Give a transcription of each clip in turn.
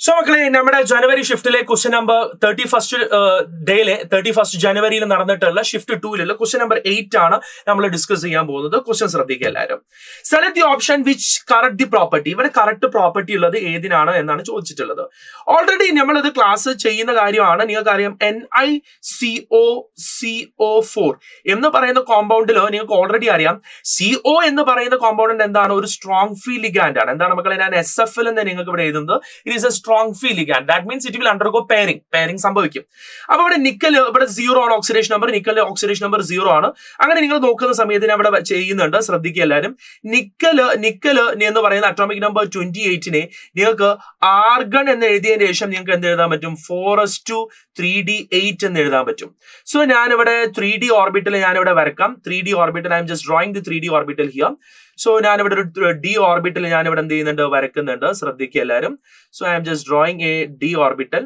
So മക്കളെ, നമ്മുടെ ജനുവരി ഷിഫ്റ്റിലെ question number 31st ഡേയിലെ 31st ജനുവരിയിൽ നടന്നിട്ടുള്ള ഷിഫ്റ്റ് 2 ക്വസ്റ്റ്യൻ നമ്പർ 8 ആണ് നമ്മൾ ഡിസ്കസ് ചെയ്യാൻ പോകുന്നത്. ക്വസ്റ്റ്യൻ ശ്രദ്ധിക്കുക എല്ലാവരും. Select the option which correct the property. ഇവിടെ കറക്റ്റ് പ്രോപ്പർട്ടി ഉള്ളത് ഏതിനാണ് എന്നാണ് ചോദിച്ചിട്ടുള്ളത്. ഓൾറെഡി നമ്മളത് ക്ലാസ് ചെയ്യുന്ന കാര്യമാണ്. നിങ്ങൾക്കറിയാം NiCO4 എന്ന് പറയുന്ന കോമ്പൗണ്ടിൽ നിങ്ങൾക്ക് ഓൾറെഡി അറിയാം. CO എന്ന് പറയുന്ന കോമ്പൗണ്ട് എന്താണ്? ഒരു സ്ട്രോങ് ഫീൽഡ് ലിഗാൻഡ് ആണ്. എന്താണ് മക്കളെ? ഞാൻ SFL എന്ന് നിങ്ങൾക്ക് ഇവിടെ എഴുതുന്നത്. It is A strong field ligand. That means it will undergo pairing സംഭവിക്കും. അപ്പൊ ഇവിടെ നിക്കൽ ഇവിടെ 0 ആണ് ഓക്സിഡേഷൻ നമ്പർ. നിക്കലിന്റെ ഓക്സിഡേഷൻ നമ്പർ 0 ആണ്. അങ്ങനെ നിങ്ങൾ നോക്കുന്ന സമയത്ത് ഞാൻ ഇവിടെ ചെയ്യുന്നുണ്ട്, ശ്രദ്ധിക്കുക എല്ലാവരും. നിക്കൽ എന്ന് പറയുന്ന അറ്റോമിക് നമ്പർ 28നെ നിങ്ങൾക്ക് ആർഗൺ എന്ന് എഴുതിയതിനു ശേഷം നിങ്ങൾക്ക് എന്ത് എഴുതാൻ പറ്റും? 4s2 3d8 എന്ന് എഴുതാൻ പറ്റും. സോ ഞാനിവിടെ 3d ഓർബിറ്റൽ ഞാനിവിടെ വരക്കാം. 3d orbital I am just drawing the 3d orbital here. So ഞാനിവിടെ ഒരു d ഓർബിറ്റൽ ഞാനിവിടെ എന്ത് ചെയ്യുന്നുണ്ട്? വരക്കുന്നുണ്ട്. ശ്രദ്ധിക്കുക എല്ലാവരും. So I'm just drawing A d orbital.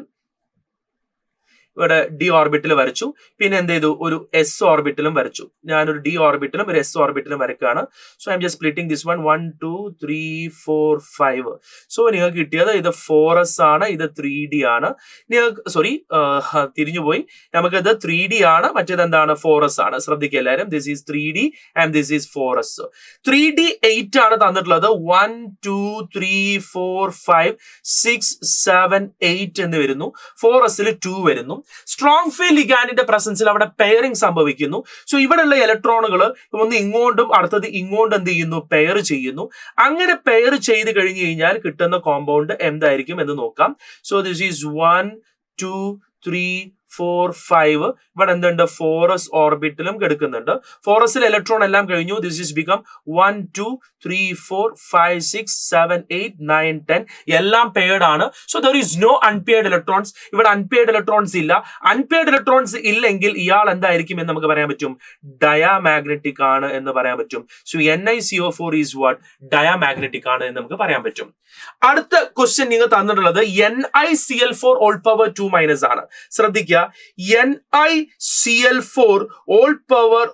ഇവിടെ d ഓർബിറ്റൽ വരച്ചു. പിന്നെ എന്ത് ചെയ്തു? ഒരു s ഓർബിറ്റലും വരച്ചു. ഞാനൊരു d ഓർബിറ്റലും ഒരു s ഓർബിറ്റലും വരക്കുകയാണ്. So I'm just splitting this 1 2 3 4 5. So നിങ്ങൾക്ക് കിട്ടിയത് ഇത് 4s ആണ്, ഇത് 3d ആണ്. നിങ്ങൾക്ക് തിരിഞ്ഞുപോയി. നമുക്കിത് 3d ആണ്, മറ്റേത് എന്താണ്? 4s ആണ്. ശ്രദ്ധിക്കുക എല്ലാവരും. This is 3d and this is 4s. 3d8 ആണ് തന്നിട്ടുള്ളത്. 1 2 3 4 5 6 7 8 എന്ന് വരുന്നു. 4s-ൽ 2 വരുന്നു. സ്ട്രോങ് ഫീൽഡ് ലിഗാൻഡിന്റെ പ്രസൻസിൽ അവിടെ പെയറിംഗ് സംഭവിക്കുന്നു. സോ ഇവിടെയുള്ള ഇലക്ട്രോണുകൾ ഒന്ന് ഇങ്ങോട്ടും അടുത്തത് ഇങ്ങോട്ടും എന്ത് ചെയ്യുന്നു? പെയർ ചെയ്യുന്നു. അങ്ങനെ പെയർ ചെയ്ത് കഴിഞ്ഞു കഴിഞ്ഞാൽ കിട്ടുന്ന കോമ്പൗണ്ട് എന്തായിരിക്കും എന്ന് നോക്കാം. So this is 1 2 3 4 5. ഇവിടെ എന്തുണ്ട്? 4s ഓർബിറ്റലും കിടക്കുന്നുണ്ട്. 4s-ൽ ഇലക്ട്രോൺ എല്ലാം കഴിഞ്ഞു. ദിസ് ഈസ് ബിക്കം 1 2 3 4 5 6 7 8 9 10 എല്ലാം പെയർഡ് ആണ്. So there is no unpaired electrons. ഇവിടെ അൺപെയർഡ് ഇലക്ട്രോൺസ് ഇല്ല. അൺപെയർഡ് ഇലക്ട്രോൺസ് ഇല്ലെങ്കിൽ ഇയാൾ എന്തായിരിക്കും എന്ന് നമുക്ക് പറയാൻ പറ്റും? ഡയാമാഗ്നറ്റിക് ആണ് എന്ന് പറയാൻ പറ്റും. So NiCO4 is what? Diamagnetic ആണ് എന്ന് നമുക്ക് പറയാൻ പറ്റും. അടുത്ത ക്വസ്റ്റ്യൻ നിങ്ങൾ തന്നിട്ടുള്ളത് NiCl4 all power 2- ആണ്. ശ്രദ്ധിക്കുക. NiCl4 all power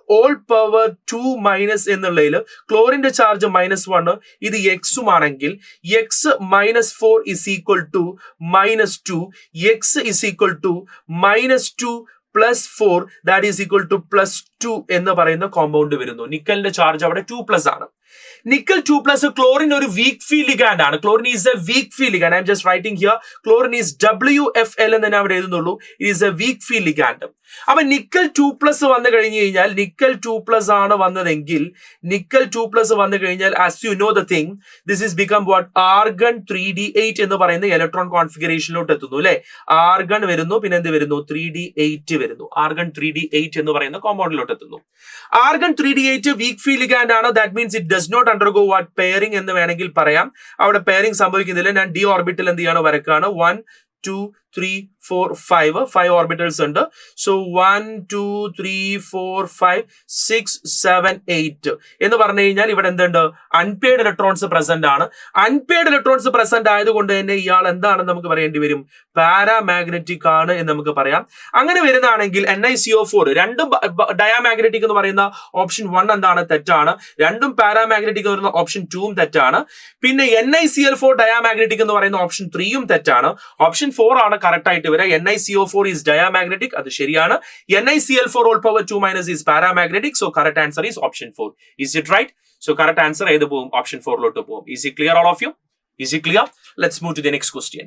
2- എന്നുള്ളതിൽ ക്ലോറിന്റെ ചാർജ് -1, ഇത് എക്സും ആണെങ്കിൽ x -4 is equal to -2, x is equal to -2 + 4 that is equal to +2 എന്ന് പറയുന്ന കോമ്പൗണ്ട് വരുന്നു. നിക്കലിന്റെ ചാർജ് അവിടെ 2+ ആണ്. നിക്കൽ 2+, ക്ലോറിൻ ഒരു വീക്ക് ഫീൽഡ് ലിഗാൻഡ് ആണ്. Chlorine is a weak field ligand. I'm just writing here. Chlorine is WFL എന്ന് ഞാൻ അവിടെ എഴുതുന്നുള്ളൂ. It is a weak field ligand. അപ്പൊ നിക്കൽ 2+ വന്നു കഴിഞ്ഞു കഴിഞ്ഞാൽ, നിക്കൽ 2+ ആണ് വന്നതെങ്കിൽ, നിക്കൽ 2+ വന്നു കഴിഞ്ഞാൽ as you know the thing, this is become what? Argon 3d8 എന്ന് പറയുന്ന ഇലക്ട്രോൺ കോൺഫിഗറേഷനിലോട്ട് എത്തുന്നു അല്ലെ. ആർഗൺ വരുന്നു, പിന്നെ എന്ത് വരുന്നു? 3d8 വരുന്നു. ആർഗൺ 3d8 എന്ന് പറയുന്ന കോമ്പൗണ്ടിലോട്ട് എത്തുന്നു. Argon 3d8 weak field ligand ആണ്. That means it does not undergo what? Pairing എന്ന് വേണമെങ്കിൽ പറയാം. അവിടെ പെയറിംഗ് സംഭവിക്കുന്നില്ല. ഞാൻ d ഓർബിറ്റൽ എന്ത് ചെയ്യാണ്? വരക്കാണ്. 1 2 3 4 5 ഓർബിറ്റൽസ് ഉണ്ട്. സോ 1 2 3 4 5 6 7 8 എന്ന് പറഞ്ഞു കഴിഞ്ഞാൽ ഇവിടെ എന്തുണ്ട്? അൺപെയർഡ് ഇലക്ട്രോൺസ് പ്രസന്റ് ആണ്. അൺപെയർഡ് ഇലക്ട്രോൺസ് പ്രസന്റ് ആയതുകൊണ്ട് തന്നെ ഇയാൾ എന്താണെന്ന് നമുക്ക് പറയേണ്ടി വരും? പാരാമാഗ്നറ്റിക് ആണ് എന്ന് നമുക്ക് പറയാം. അങ്ങനെ വരുന്നതാണെങ്കിൽ NiCO4 രണ്ടും ഡയാമാഗ്നറ്റിക് എന്ന് പറയുന്ന ഓപ്ഷൻ 1 എന്താണ്? തെറ്റാണ്. രണ്ടും പാരാമാഗ്നറ്റിക് എന്ന് പറയുന്ന ഓപ്ഷൻ 2 തെറ്റാണ്. പിന്നെ NiCl4 ഡയാമാഗ്നറ്റിക് എന്ന് പറയുന്ന ഓപ്ഷൻ 3 തെറ്റാണ്. ഓപ്ഷൻ 4 ആണ് കറക്റ്റ് ആയിട്ട് വരിക. NiCO4 is diamagnetic. അത് ശരിയാണ്. NiCl4 all power 2- is paramagnetic. So correct answer is option 4. Is it right? So correct answer ഏത് പോകും? ഓപ്ഷൻ 4 ലോട്ട് പോകും. Is it clear all of you? Is it clear? Let's move to the next question.